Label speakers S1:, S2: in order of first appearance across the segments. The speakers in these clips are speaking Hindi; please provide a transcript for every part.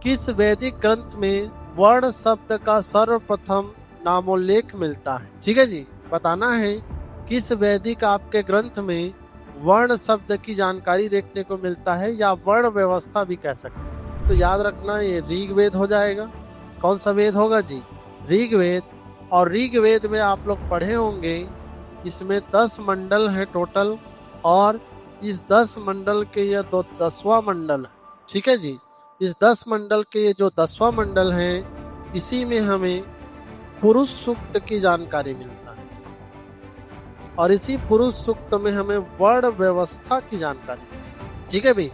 S1: किस वैदिक ग्रंथ में वर्ण शब्द का सर्वप्रथम नामोल्लेख मिलता है? ठीक है जी, बताना है किस वैदिक आपके ग्रंथ में वर्ण शब्द की जानकारी देखने को मिलता है, या वर्ण व्यवस्था भी कह सकते हैं। तो याद रखना ये ऋग्वेद हो जाएगा। कौन सा वेद होगा जी? ऋग्वेद। और ऋग्वेद में आप लोग पढ़े होंगे, इसमें 10 मंडल है टोटल, और इस 10 मंडल के ये 10वां मंडल है। ठीक है जी, इस 10 मंडल के ये जो 10वां मंडल है, इसी में हमें पुरुष सूक्त की जानकारी मिलता है, और इसी पुरुष सूक्त में हमें वर्ण व्यवस्था की जानकारी। ठीक है भाई,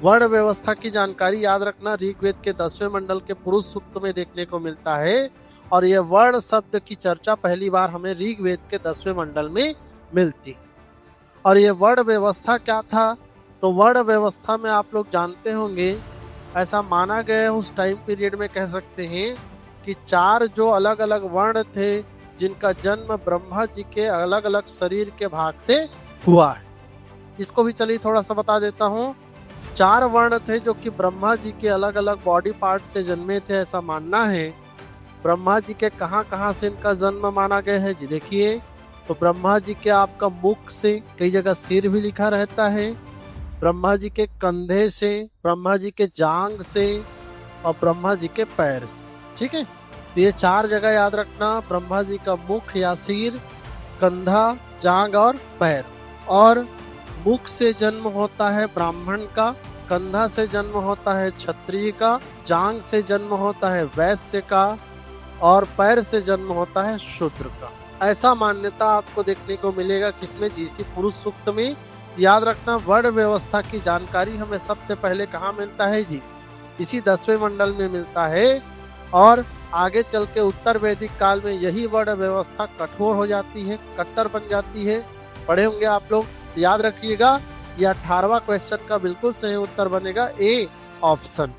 S1: वर्ण व्यवस्था की जानकारी याद रखना ऋग्वेद के 10वें मंडल के पुरुष सूक्त में देखने को मिलता है, और यह वर्ण शब्द की चर्चा पहली बार हमें ऋग्वेद के 10वें मंडल में मिलती। और यह वर्ण व्यवस्था क्या था? तो वर्ण व्यवस्था में आप लोग जानते होंगे, ऐसा माना गया उस टाइम पीरियड में, कह सकते हैं कि 4 जो अलग अलग वर्ण थे, जिनका जन्म ब्रह्मा जी के अलग अलग शरीर के भाग से हुआ है। इसको भी चलिए थोड़ा सा बता देता हूँ। 4 वर्ण थे जो कि ब्रह्मा जी के अलग अलग बॉडी पार्ट से जन्मे थे, ऐसा मानना है। ब्रह्मा जी के कहाँ कहाँ से इनका जन्म माना गया है जी? देखिए, तो ब्रह्मा जी के आपका मुख से, कई जगह सिर भी लिखा रहता है, ब्रह्मा जी के कंधे से, ब्रह्मा जी के जांग से, और ब्रह्मा जी के पैर से। ठीक है, तो ये 4 जगह याद रखना, ब्रह्मा जी का मुख या सिर, कंधा, जांग और पैर। और मुख से जन्म होता है ब्राह्मण का, कंधा से जन्म होता है क्षत्रिय का, जांग से जन्म होता है वैश्य का, और पैर से जन्म होता है शूद्र का। ऐसा मान्यता आपको देखने को मिलेगा किसमें? इसी पुरुष सूक्त में। याद रखना, वर्ण व्यवस्था की जानकारी हमें सबसे पहले कहाँ मिलता है जी? इसी 10वें मंडल में मिलता है, और आगे चल के उत्तर वैदिक काल में यही वर्ण व्यवस्था कठोर हो जाती है, कट्टर बन जाती है। पढ़े होंगे आप लोग, याद रखिएगा। यह 18वां क्वेश्चन का बिल्कुल सही उत्तर बनेगा ए ऑप्शन।